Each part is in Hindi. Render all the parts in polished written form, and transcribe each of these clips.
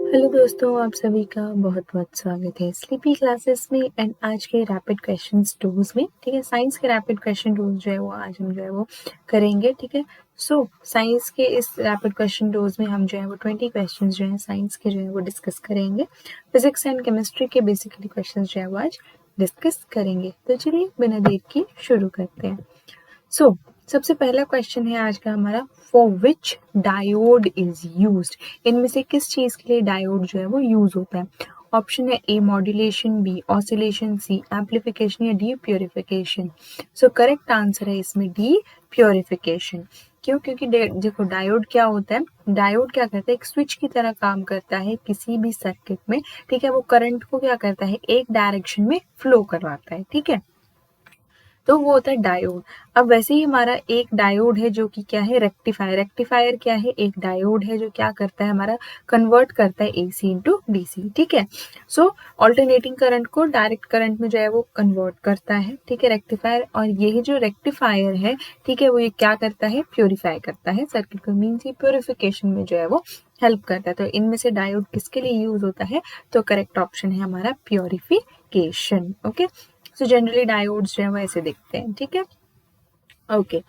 हेलो दोस्तों, आप सभी का बहुत बहुत स्वागत है स्लीपी क्लासेस में एंड आज के रैपिड क्वेश्चंस टूज में। ठीक है, साइंस के रैपिड क्वेश्चन टूज जो है वो आज हम जो है वो करेंगे। ठीक है, सो साइंस के इस रैपिड क्वेश्चन टूज में हम जो है वो 20 क्वेश्चन जो है साइंस के जो है वो डिस्कस करेंगे। फिजिक्स एंड केमिस्ट्री के बेसिकली क्वेश्चन जो है वो आज डिस्कस करेंगे। तो चलिए बिना देर की शुरू करते हैं। सो सबसे पहला क्वेश्चन है आज का हमारा, for which diode is used. इनमें से किस चीज के लिए डायोड जो है वो यूज होता है। ऑप्शन है ए मॉड्यूलेशन, बी ऑसिलेशन, सी एम्पलीफिकेशन या D purification. So correct answer है इसमें डी प्योरिफिकेशन। क्यों? क्योंकि देखो डायोड क्या होता है, डायोड क्या करता है, एक स्विच की तरह काम करता है किसी भी सर्किट में। ठीक है, वो करंट को क्या करता है, एक डायरेक्शन में फ्लो करवाता है। ठीक है, तो वो होता है डायोड। अब वैसे ही हमारा एक डायोड है जो कि क्या है, रेक्टिफायर। रेक्टिफायर क्या है, एक डायोड है जो क्या करता है, हमारा कन्वर्ट करता है एसी इंटू डीसी। ठीक है, सो ऑल्टरनेटिंग करंट को डायरेक्ट करंट में जो है वो कन्वर्ट करता है। ठीक है, रेक्टिफायर। और यही जो रेक्टिफायर है, ठीक है, वो ये क्या करता है, प्योरीफाई करता है सर्किट को। मीन्स ये प्योरिफिकेशन में जो है वो हेल्प करता है। तो इनमें से डायोड किसके लिए यूज होता है, तो करेक्ट ऑप्शन है हमारा purification. Okay, so generally diodes जो है वो ऐसे दिखते हैं। ठीक है, okay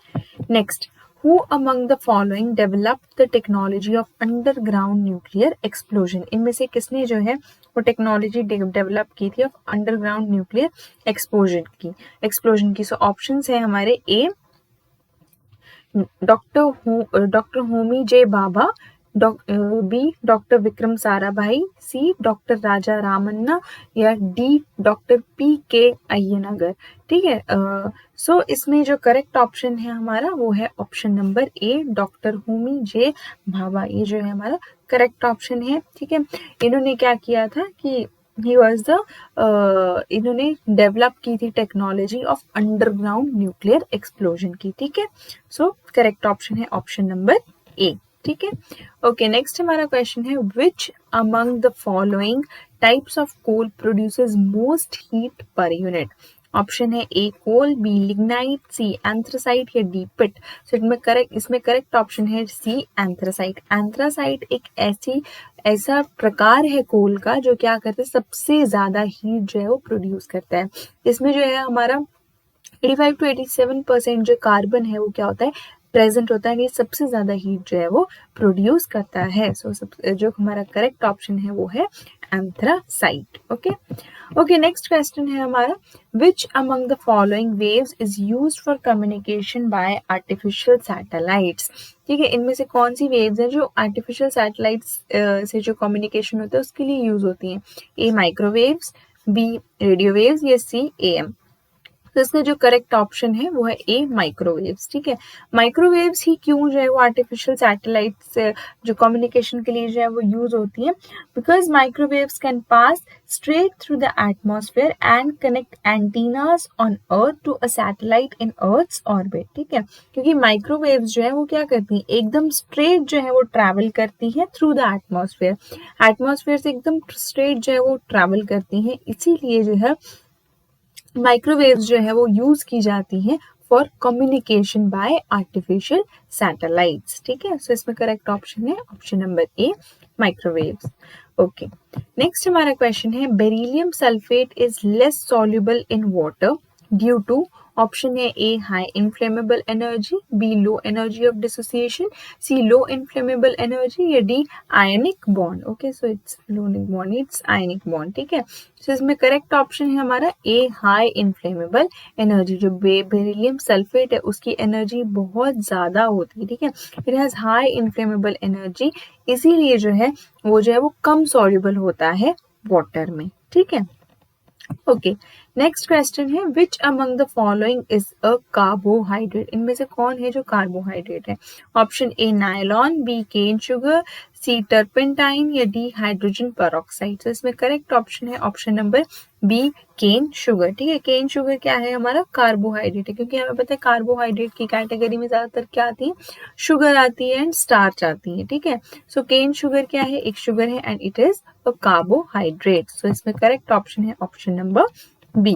next, who among the following develop the technology of underground nuclear explosion. इनमें से किसने जो है वो टेक्नोलॉजी डेवलप की थी ऑफ अंडरग्राउंड न्यूक्लियर एक्सप्लोजन की। सो ऑप्शंस है हमारे, ए डॉक्टर होमी जे बाबा, बी डॉक्टर विक्रम साराभाई, सी डॉक्टर राजा रामन्ना या डी डॉक्टर पी के अय्यनगर। ठीक है, सो इसमें जो करेक्ट ऑप्शन है हमारा वो है option number A doctor Homi J Bhabha. ये जो है हमारा करेक्ट ऑप्शन है। ठीक है, इन्होंने क्या किया था कि ही वॉज द इन्होंने डेवलप की थी technology of underground nuclear explosion की। ठीक है, सो करेक्ट ऑप्शन है ऑप्शन नंबर ए। ठीक है, ओके नेक्स्ट हमारा क्वेश्चन है, which among the following types of coal produces most heat per unit. Option है A coal, B lignite, C anthracite या डी पिट। सो इसमें करेक्ट ऑप्शन है सी एंथ्रासाइट। एंथ्रासाइट एक ऐसा प्रकार है कोल का जो क्या करता है, सबसे ज्यादा हीट जो है वो प्रोड्यूस करता है। इसमें जो है हमारा 85 to 87% जो कार्बन है वो क्या होता है, प्रेजेंट होता है। ये सबसे ज्यादा हीट जो है वो प्रोड्यूस करता है। सो जो हमारा करेक्ट ऑप्शन है वो है anthracite. Okay okay next question है हमारा, विच among the following waves is used for communication by artificial satellites. ठीक है, इनमें से कौन सी वेव्स हैं जो आर्टिफिशियल सैटेलाइट्स से जो कम्युनिकेशन होता है उसके लिए यूज होती हैं। ए माइक्रोवेव्स, बी रेडियो वेव्स या सी एएम। तो इसका जो करेक्ट ऑप्शन है वो है ए माइक्रोवेव्स। ठीक है, माइक्रोवेव्स ही क्यों जो है वो आर्टिफिशियल सैटेलाइट से जो कम्युनिकेशन के लिए जो है वो यूज होती है, because microwaves can pass straight through the atmosphere and connect antennas on earth to a satellite in earth's orbit. ठीक है, क्योंकि माइक्रोवेव्स जो है वो क्या करती है, एकदम स्ट्रेट जो है वो ट्रैवल करती है थ्रू द एटमॉस्फेयर। एटमॉस्फेयर से एकदम स्ट्रेट जो है वो ट्रैवल करती है, इसीलिए जो है माइक्रोवेव्स जो है वो यूज की जाती हैं for communication by artificial satellites. ठीक है, सो इसमें करेक्ट ऑप्शन है option number A microwaves. Okay next हमारा क्वेश्चन है, beryllium sulphate is less soluble in water due to. Option है A high inflammable energy, B low energy of dissociation, C low inflammable energy या D ionic bond. Okay, so it's low bond, it's ionic bond. ठीक है, तो इसमें करेक्ट ऑप्शन है हमारा ए हाई इनफ्लेमेबल एनर्जी। जो बेरिलियम सल्फेट है उसकी एनर्जी बहुत ज्यादा होती है। ठीक है, it has high inflammable energy, इसीलिए जो है वो कम सॉल्युबल होता है वाटर में। ठीक है, ओके नेक्स्ट क्वेश्चन है, which among the following is a carbohydrate. इनमें से कौन है जो कार्बोहाइड्रेट है। Option A nylon, B cane sugar, C turpentine या डी हाइड्रोजन पेरोक्साइड। तो इसमें करेक्ट ऑप्शन है option number B cane sugar. ठीक है, केन शुगर क्या है, हमारा कार्बोहाइड्रेट है, क्योंकि हमें पता है कार्बोहाइड्रेट की कैटेगरी में ज्यादातर क्या आती है, शुगर आती है एंड स्टार्च आती है। ठीक है, सो केन शुगर क्या है, एक शुगर है and it is a carbohydrate. So इसमें करेक्ट ऑप्शन है option number B.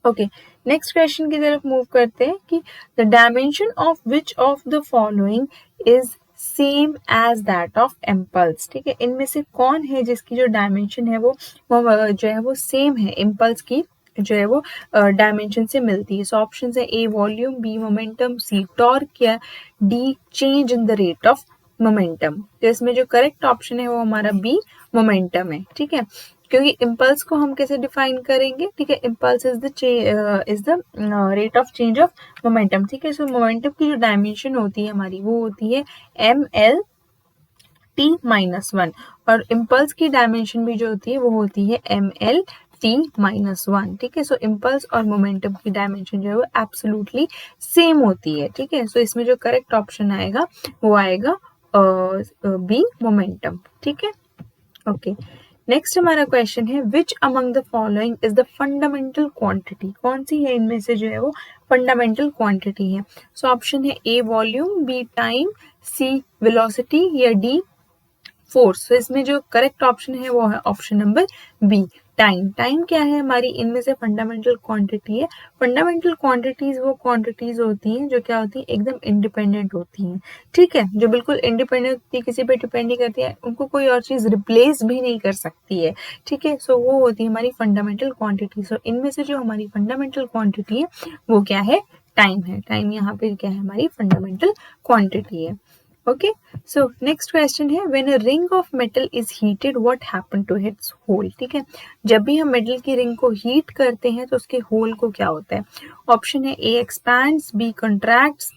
Okay next question की तरफ मूव करते हैं कि the dimension of which of the following is same as that of impulse, ठीक है। इनमें से कौन है जिसकी जो डायमेंशन है वो जो है वो सेम है इम्पल्स की जो है वो डायमेंशन से मिलती है। सो ऑप्शन है A volume, B momentum, C torque या D change in the rate of momentum. तो इसमें जो करेक्ट ऑप्शन है वो हमारा बी मोमेंटम है, ठीक है। क्योंकि इम्पल्स को हम कैसे डिफाइन करेंगे, ठीक है, impulse is the rate of change of momentum, ठीक है। सो मोमेंटम की जो डायमेंशन होती है हमारी वो होती है ml t-1 और इम्पल्स की डायमेंशन भी जो होती है वो होती है ml t-1, ठीक है। सो इम्पल्स और मोमेंटम की डायमेंशन जो है वो एब्सोल्युटली सेम होती है, ठीक है। सो इसमें जो करेक्ट ऑप्शन आएगा वो आएगा बी मोमेंटम, ठीक है। ओके, नेक्स्ट हमारा क्वेश्चन है which among the following is the fundamental quantity, कौन सी है इनमें से जो है वो फंडामेंटल क्वांटिटी है। सो ऑप्शन है A volume, B time, C velocity या डी फोर्स। तो इसमें जो करेक्ट ऑप्शन है वो है option number B time. Time क्या है हमारी इनमें से फंडामेंटल क्वांटिटी है। फंडामेंटल क्वांटिटीज वो क्वांटिटीज होती हैं जो क्या होती है एकदम इंडिपेंडेंट होती हैं, ठीक है, जो बिल्कुल इंडिपेंडेंट होती है, किसी पे डिपेंड नहीं करती है, उनको कोई और चीज रिप्लेस भी नहीं कर सकती है, ठीक है। सो वो होती है हमारी फंडामेंटल क्वांटिटी। सो इनमें से जो हमारी फंडामेंटल क्वांटिटी है वो क्या है, टाइम है। टाइम यहाँ पे क्या है हमारी फंडामेंटल क्वांटिटी है। Okay, so next question है when a ring of metal is heated what happen to its hole, ठीक है। जब भी हम मेटल की रिंग को हीट करते हैं तो उसके होल को क्या होता है। ऑप्शन है A expands, B contracts,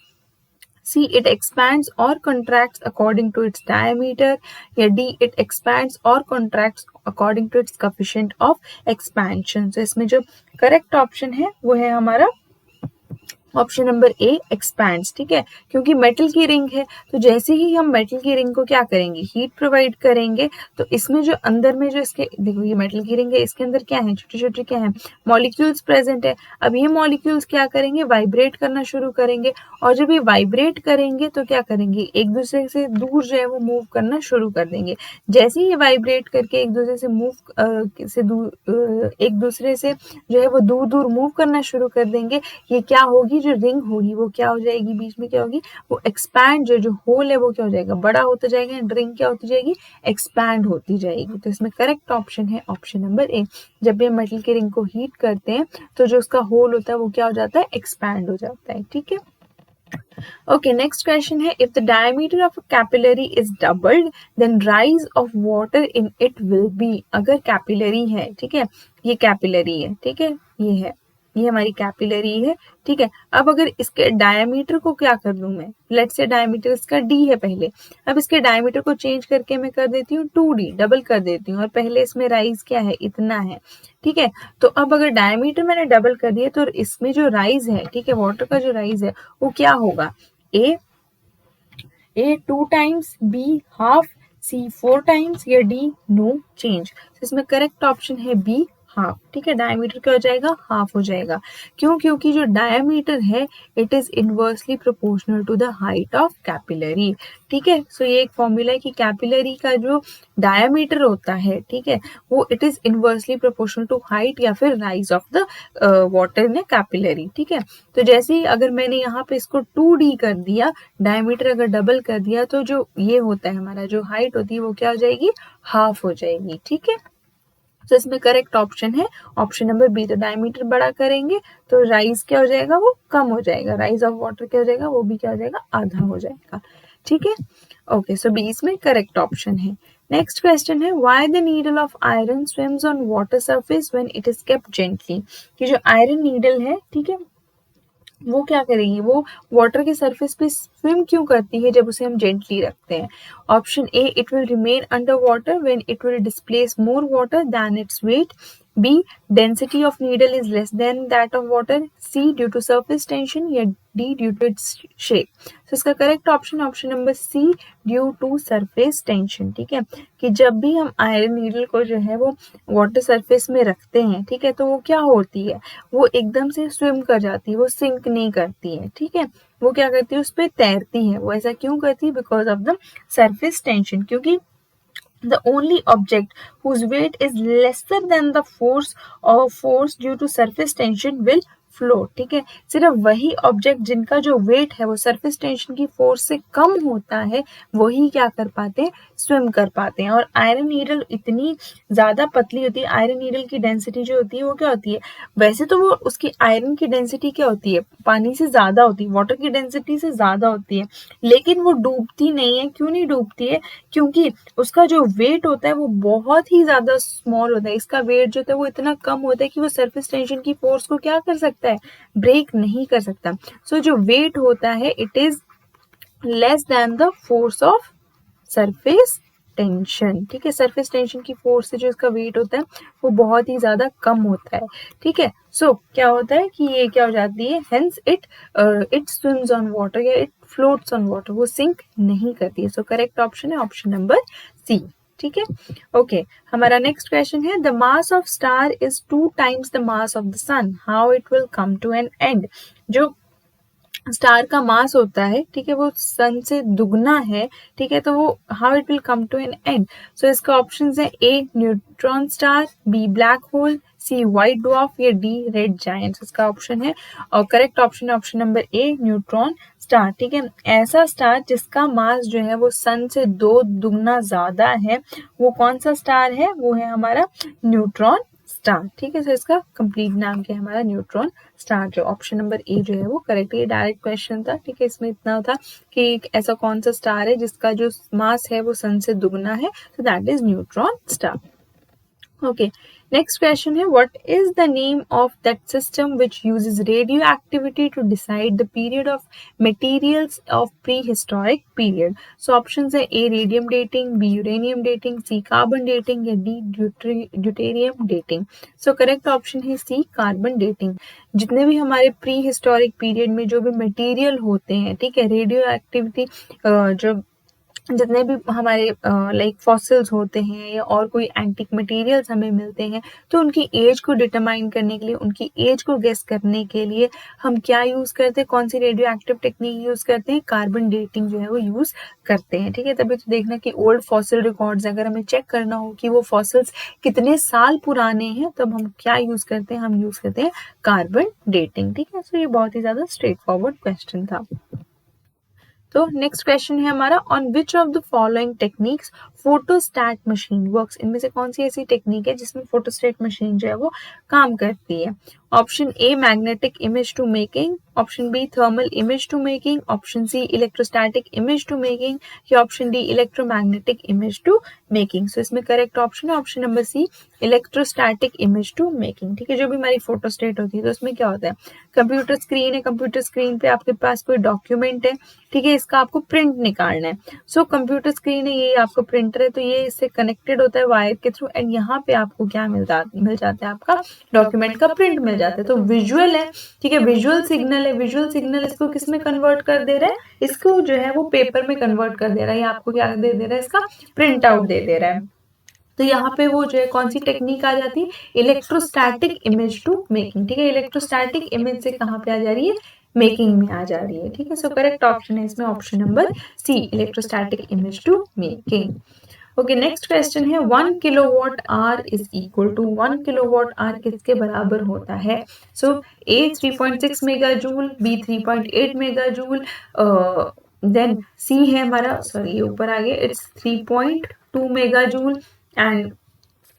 C it expands और contracts according to its diameter या डी इट एक्सपैंड्स और contracts according to its coefficient of expansion. तो इसमें जो करेक्ट ऑप्शन है वो है हमारा ऑप्शन नंबर ए एक्सपैंड्स, ठीक है। क्योंकि मेटल की रिंग है तो जैसे ही हम मेटल की रिंग को क्या करेंगे हीट प्रोवाइड करेंगे तो इसमें जो अंदर में जो इसके देखो ये मेटल की रिंग है, इसके अंदर क्या है छोटे छोटे क्या है मॉलिक्यूल्स प्रेजेंट है। अब ये मॉलिक्यूल्स क्या करेंगे वाइब्रेट करना शुरू करेंगे और जब ये वाइब्रेट करेंगे तो क्या करेंगे एक दूसरे से दूर जो है वो मूव करना शुरू कर देंगे। जैसे ही ये वाइब्रेट करके एक दूसरे से एक दूसरे से जो है वो दूर दूर मूव करना शुरू कर देंगे, ये क्या होगी जो रिंग होगी वो क्या हो जाएगी बीच में क्या होगी वो एक्सपैंड जो होल है वो क्या हो जाएगा बड़ा होता जाएगा एंड रिंग क्या होती जाएगी एक्सपैंड होती जाएगी। तो इसमें करेक्ट ऑप्शन है ऑप्शन नंबर ए। जब भी हम मेटल की रिंग को हीट करते हैं तो जो उसका होल होता है वो क्या हो जाता है एक्सपैंड हो जाता है, ठीक है। Okay, next question है if the diameter of a capillary is doubled then rise of water in it will be। अगर कैपिलरी है, ठीक है, ये कैपिलरी है, ठीक है, ये हमारी कैपिलरी है, ठीक है। अब अगर इसके डायमीटर को क्या कर दूं मैं, लेट्स से डायमीटर इसका डी है पहले, अब इसके डायमीटर को चेंज करके मैं कर देती हूँ 2d, डबल कर देती हूँ और पहले इसमें राइज क्या है इतना है, ठीक है। तो अब अगर डायमीटर मैंने डबल कर दिया तो इसमें जो राइज है, ठीक है, वाटर का जो राइज है वो क्या होगा ए 2 times, be half, C 4 times या डी नो चेंज। इसमें करेक्ट ऑप्शन है बी हाफ, ठीक है। डायमीटर क्या हो जाएगा हाफ हो जाएगा। क्यों, क्योंकि जो डायमीटर है it is inversely proportional to the height of capillary, ठीक है। सो ये एक फॉर्मूला है कि कैपिलरी का जो डायमीटर होता है, ठीक है, वो it is inversely proportional to height या फिर rise of the water in capillary, ठीक है। तो जैसे ही अगर मैंने यहाँ पे इसको 2d कर दिया, डायमीटर अगर डबल कर दिया तो जो ये होता है हमारा जो हाइट होती है वो क्या हो जाएगी हाफ हो जाएगी, ठीक है। तो इसमें करेक्ट ऑप्शन है ऑप्शन नंबर बी। तो डायमीटर बड़ा करेंगे तो राइज क्या हो जाएगा वो कम हो जाएगा, राइज ऑफ वाटर क्या हो जाएगा वो भी क्या हो जाएगा आधा हो जाएगा, ठीक है। ओके, सो बी इसमें करेक्ट ऑप्शन है। नेक्स्ट क्वेश्चन है why the needle of iron swims on water surface when it is kept gently. कि जो आयरन नीडल है, ठीक है, वो क्या करेगी वो वाटर के सरफेस पे स्विम क्यों करती है जब उसे हम जेंटली रखते हैं। Option A it will remain under water when it will displace more water than its weight, B density of needle is less than that of water, C due to surface tension या D due to its shape. तो इसका correct option option number C due to surface tension, ठीक है। कि जब भी हम आयरन नीडल को जो है वो वाटर सरफेस में रखते हैं, ठीक है, तो वो क्या होती है वो एकदम से स्विम कर जाती है, वो सिंक नहीं करती है, ठीक है। वो क्या करती है उस पर तैरती है। वो ऐसा क्यों करती है because of the surface tension, क्योंकि the only object whose weight is lesser than the force due to surface tension will float, ठीक है। सिर्फ वही ऑब्जेक्ट जिनका जो वेट है वो सरफेस टेंशन की फोर्स से कम होता है वही क्या कर पाते हैं, स्विम कर पाते हैं। और आयरन नीडल इतनी ज्यादा पतली होती है, आयरन नीडल की डेंसिटी जो होती है वो क्या होती है, वैसे तो वो उसकी आयरन की डेंसिटी क्या होती है, पानी से ज्यादा होती है, वाटर की डेंसिटी से ज्यादा होती है, लेकिन वो डूबती नहीं है। क्यों नहीं डूबती है, क्योंकि उसका जो वेट होता है वो बहुत ही ज्यादा स्मॉल होता है। इसका वेट जो होता है वो इतना कम होता है कि वो सरफेस टेंशन की फोर्स को क्या कर सकता है, ब्रेक नहीं कर सकता। सो जो वेट होता है it is less then the force of surface tension, ठीक है। सरफेस टेंशन की फोर्स से जो इसका वेट होता है वो बहुत ही ज्यादा कम होता है, ठीक है। सो क्या होता है कि ये क्या हो जाती है, hence it swims on water या इट फ्लोट्स ऑन वाटर, वो सिंक नहीं करती है। सो करेक्ट ऑप्शन है ऑप्शन नंबर सी, ठीक है। ओके, हमारा नेक्स्ट क्वेश्चन है, the mass of star is 2 times the mass of the sun, how it will come to an end. जो स्टार का मास होता है, ठीक है, वो सन से दुगना है, ठीक है, तो वो how it will come to an end. So इसका ऑप्शन है A neutron star, B black hole, C white dwarf या डी रेड जायंट। इसका ऑप्शन है और करेक्ट ऑप्शन है option number A neutron star, ठीक है। ऐसा स्टार जिसका मास जो है वो सन से 2 दुगना ज्यादा है, वो कौन सा स्टार है, वो है हमारा न्यूट्रॉन स्टार, ठीक है। सो इसका कंप्लीट नाम क्या है, हमारा न्यूट्रॉन स्टार। जो ऑप्शन नंबर ए जो है वो करेक्ट, ये डायरेक्ट क्वेश्चन था, ठीक है। इसमें इतना था कि ऐसा कौन सा स्टार है जिसका जो मास है वो सन से दुगना है, तो that is neutron star. Okay, next question है, what is the name of that system which uses radioactivity to decide the period of materials of prehistoric period? So options है A radium dating, B uranium dating, C carbon dating या D deuterium dating. So correct option है C carbon dating. जितने भी हमारे प्री हिस्टोरिक पीरियड में जो भी मटेरियल होते हैं, ठीक है, रेडियो एक्टिविटी जो जितने भी हमारे लाइक फॉसिल्स होते हैं या और कोई एंटिक मटेरियल्स हमें मिलते हैं, तो उनकी एज को डिटरमाइन करने के लिए, उनकी एज को गेस करने के लिए हम क्या यूज करते हैं, कौन सी रेडियो एक्टिव टेक्निक यूज करते हैं, कार्बन डेटिंग जो है वो यूज करते हैं, ठीक है। तभी तो देखना कि ओल्ड फॉसिल रिकॉर्ड्स अगर हमें चेक करना हो कि वो फॉसिल्स कितने साल पुराने हैं, तब हम क्या यूज करते हैं, हम यूज करते हैं कार्बन डेटिंग, ठीक है। सो ये बहुत ही ज्यादा स्ट्रेट फॉरवर्ड क्वेश्चन था। तो नेक्स्ट क्वेश्चन है हमारा, on which of the following techniques photostat machine works. इनमें से कौन सी ऐसी टेक्निक है जिसमें फोटोस्टैट मशीन जो है वो काम करती है। Option A magnetic image to making, option B thermal image to making, option C electrostatic image to making या option D electromagnetic image to making. So इसमें करेक्ट ऑप्शन है option number C electrostatic image to making, ठीक है। जो भी हमारी फोटोस्टेट होती है तो उसमें क्या होता है, कंप्यूटर स्क्रीन है, कंप्यूटर स्क्रीन पे आपके पास कोई डॉक्यूमेंट है, ठीक है, इसका आपको प्रिंट निकालना है। सो कंप्यूटर स्क्रीन है, ये आपका प्रिंटर है, तो ये इससे कनेक्टेड होता है वायर के थ्रू एंड यहाँ पे आपको क्या मिल जाता है, आपका डॉक्यूमेंट का प्रिंट मिल जाता है। तो विजुअल है, ठीक है, विजुअल सिग्नल है, विजुअल सिग्नल इसको किस में कन्वर्ट कर दे रहा है, इसको जो है वो पेपर में कन्वर्ट कर दे रहा है, या आपको क्या दे दे रहा है, इसका प्रिंट आउट दे दे रहा है। तो यहाँ पे वो जो है कौन सी टेक्निक आ जाती है, इलेक्ट्रोस्टैटिक इमेज टू मेकिंग, ठीक है। इलेक्ट्रोस्टैटिक इमेज से कहाँ पे आ जा रही है, मेकिंग में आ जा रही है, ठीक है। सो करेक्ट ऑप्शन है इसमें option number C electrostatic image to making. Okay, next question है, 1 kilowatt hour is equal to 1 kilowatt hour किसके बराबर होता है। So A 3.6 mega joule, B 3.8 mega joule, then C है हमारा, सॉरी ये ऊपर आ गया, it's 3.2 mega joule and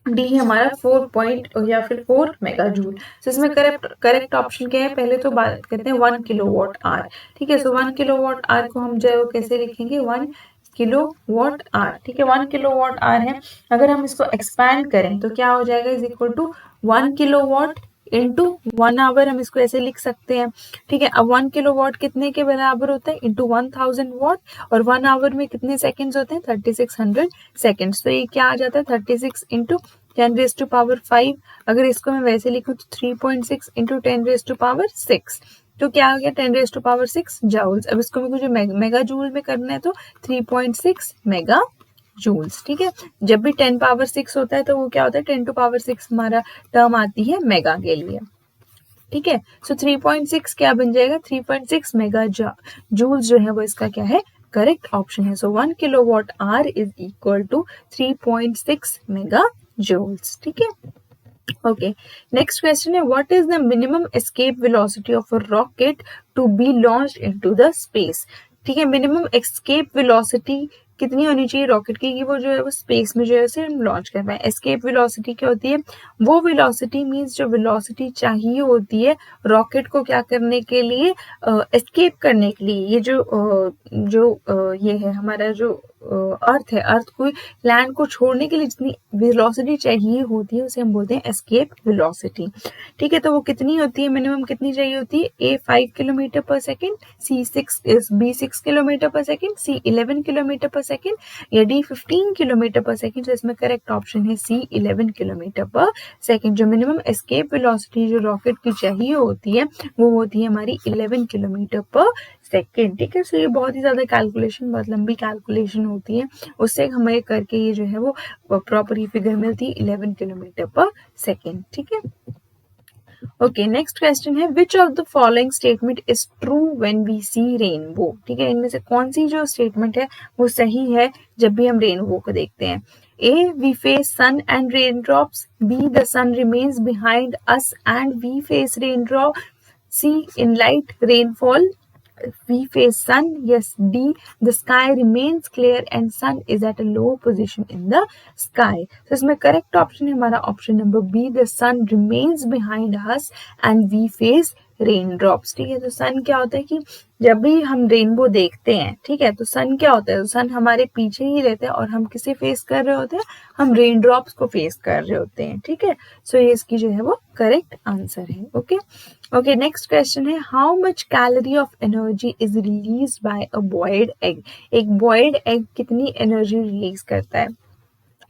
D है हमारा 4 मेगा जूल। तो इसमें करेक्ट ऑप्शन क्या है, पहले तो बात करते हैं 1 किलोवाट आवर, ठीक है। सो 1 किलोवाट आवर को हम जो है कैसे लिखेंगे, 1 किलोवाट आवर, ठीक है। 1 किलोवाट आवर है, अगर हम इसको एक्सपैंड करें तो क्या हो जाएगा, is equal to 1 kilowatt into 1 hour, हम इसको ऐसे लिख सकते हैं, ठीक है। अब 1 किलोवाट कितने के बराबर होता है, इंटू 1000 वॉट, और 1 आवर में कितने सेकेंड्स होते हैं, 3600 सेकेंड्स। तो ये क्या आ जाता है, 36 इंटू 10⁵। अगर इसको मैं वैसे लिखूं तो 3.6 इंटू 10⁶, तो क्या आ गया 10⁶ जाउल्स। अब इसको मुझे मेगा जूल में करना है तो 3.6 मेगा जूल्स, ठीक है। जब भी 10⁶ होता है तो वो क्या होता है, 10⁶ हमारा टर्म आती है मेगा के लिए, ठीक है। सो 3.6 क्या बन जाएगा, 3.6 मेगा जूल्स जो है वो इसका क्या है, करेक्ट ऑप्शन है। So 1 kilowatt hour is equal to 3.6 mega joules, ठीक है। Okay, next question है what is the minimum escape velocity of a rocket to be launched into the space? ठीक है, मिनिमम escape velocity कितनी होनी चाहिए रॉकेट की कि वो जो है वो स्पेस में जो है उसे लॉन्च कर पाए। एस्केप वेलोसिटी क्या होती है? वो वेलोसिटी मींस जो वेलोसिटी चाहिए होती है रॉकेट को क्या करने के लिए, एस्केप करने के लिए। ये ये है हमारा जो अर्थ है, अर्थ को लैंड को छोड़ने के लिए जितनी वेलोसिटी चाहिए होती है उसे हम बोलते हैं एस्केप वेलोसिटी। ठीक है, तो वो कितनी होती है, मिनिमम कितनी चाहिए होती है? ए 5 किलोमीटर पर सेकेंड, बी 6 किलोमीटर पर सेकेंड, सी 11 किलोमीटर पर सेकेंड या डी 15 किलोमीटर पर सेकेंड। तो इसमें करेक्ट ऑप्शन है सी 11 किलोमीटर पर सेकेंड। जो मिनिमम एस्केप वेलोसिटी जो रॉकेट की चाहिए होती है वो होती है हमारी 11 किलोमीटर पर सेकेंड। ठीक है, सो ये बहुत ही ज्यादा कैलकुलेशन, बहुत लंबी कैलकुलेशन होती है, उससे हमें करके ये जो है वो प्रॉपर फिगर मिलती है 11 किलोमीटर पर सेकेंड। ठीक है, ओके नेक्स्ट क्वेश्चन है which of the following statement is true when we see rainbow? ठीक है, इनमें से कौन सी जो स्टेटमेंट है वो सही है जब भी हम रेनबो को देखते हैं? A we face sun and raindrops, B the sun remains behind us and we face raindrop, C in light rainfall we face sun, yes. D the sky remains clear and sun is at a low position in the sky. So इसमें correct option है हमारा option number B, the sun remains behind us and we face rain drops. ठीक है, तो सन क्या होता है कि जब भी हम रेनबो देखते हैं, ठीक है, तो सन क्या होता है, सन हमारे पीछे ही रहता है और हम किसे फेस कर रहे होते हैं? हम रेन ड्रॉप्स को फेस कर रहे होते हैं। ठीक है, सो ये इसकी जो है वो करेक्ट आंसर है। ओके ओके नेक्स्ट क्वेश्चन है how much calorie of energy is release by a boiled egg? एक बॉइल्ड एग कितनी एनर्जी रिलीज करता है?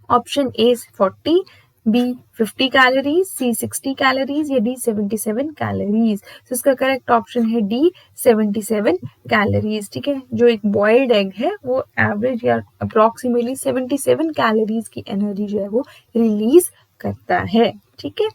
Option A 40, B 50 calories, C 60 calories या डी 77 कैलोरीज। तो इसका करेक्ट ऑप्शन है डी 77 कैलोरीज। ठीक है, जो एक बॉइल्ड एग है वो एवरेज या अप्रोक्सीमेटली 77 कैलोरीज की एनर्जी जो है वो रिलीज करता है। ठीक है,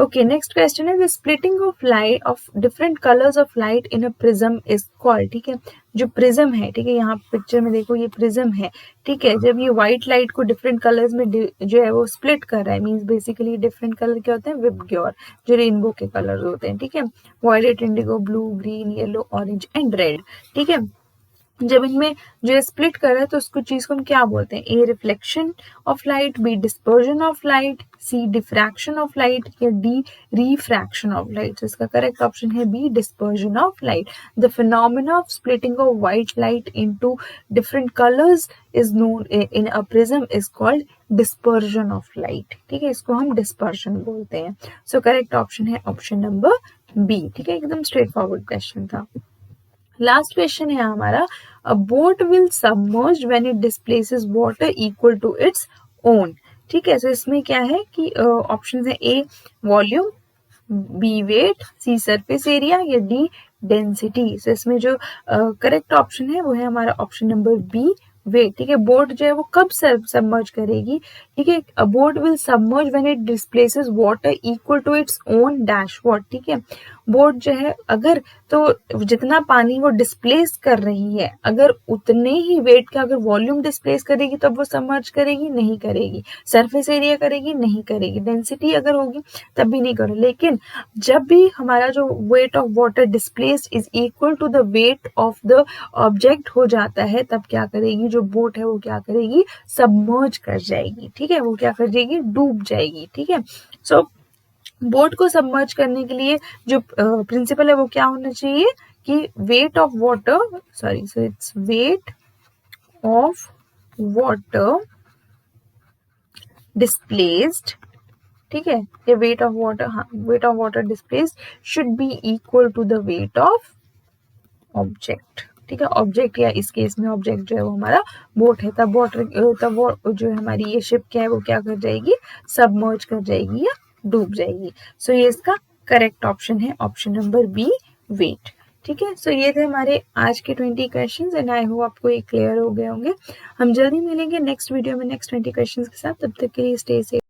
ओके नेक्स्ट क्वेश्चन है the splitting of light of different colours of light in a prism is called? ठीक है, जो प्रिज्म है, ठीक है, यहाँ पिक्चर में देखो ये प्रिज्म है। ठीक है, जब ये व्हाइट लाइट को डिफरेंट कलर्स में जो है वो स्प्लिट कर रहा है, मींस बेसिकली डिफरेंट कलर क्या होते हैं? विबग्योर, जो रेनबो के कलर्स होते हैं। ठीक है, violet, indigo, blue, green, yellow, orange and red. ठीक है, जब इनमें जो है स्प्लिट कर रहा है तो उसको चीज को हम क्या बोलते हैं? A reflection of light, B dispersion of light, C diffraction of light या डी रिफ्रैक्शन ऑफ लाइट। तो इसका करेक्ट ऑप्शन है B dispersion of light. The phenomena of splitting of white light into different colours is known in a prism is called dispersion of light. ठीक है, इसको हम डिस्पर्जन बोलते हैं। सो करेक्ट ऑप्शन है ऑप्शन नंबर बी। ठीक है, एकदम स्ट्रेट फॉरवर्ड क्वेश्चन था। लास्ट क्वेश्चन है हमारा a boat will submerge when it displaces water equal to its own. ठीक है, तो इसमें क्या है कि ऑप्शन है A volume, B weight, C surface area या डी डेंसिटी। सो इसमें जो करेक्ट ऑप्शन है वो है हमारा ऑप्शन नंबर बी वेट। ठीक है, बोट जो है वो कब सबमर्ज करेगी? ठीक है, a boat will submerge when it displaces water equal to its own dashboard. ठीक है, बोट जो है अगर तो जितना पानी वो डिस्प्लेस कर रही है अगर उतने ही वेट का अगर वॉल्यूम डिस्प्लेस करेगी तब वो सबमर्ज करेगी? नहीं करेगी। सरफेस एरिया करेगी? नहीं करेगी। डेंसिटी अगर होगी तब भी नहीं करेगी। लेकिन जब भी हमारा जो weight of water displaced is equal to the weight of the object हो जाता है तब क्या करेगी जो बोट है वो क्या करेगी? सबमर्ज कर जाएगी। ठीक है, वो क्या कर जाएगी? डूब जाएगी। ठीक है, सो बोट को सबमर्ज करने के लिए जो प्रिंसिपल है वो क्या होना चाहिए कि weight of water, sorry, so it's weight of water displaced. ठीक है, ये वेट ऑफ वाटर, हाँ, weight of water displaced should be equal to the weight of object. ठीक है, ऑब्जेक्ट या इस केस में ऑब्जेक्ट जो है वो हमारा बोट है, तब वो जो है हमारी ये शिप क्या है वो क्या कर जाएगी? सबमर्ज कर जाएगी या डूब जाएगी। सो ये इसका करेक्ट ऑप्शन है ऑप्शन नंबर बी वेट। ठीक है, सो ये थे हमारे आज के 20 क्वेश्चंस एंड आई होप आपको ये क्लियर हो गए होंगे। हम जल्दी मिलेंगे नेक्स्ट वीडियो में नेक्स्ट 20 क्वेश्चंस के साथ। तब तक के लिए स्टे सेफ।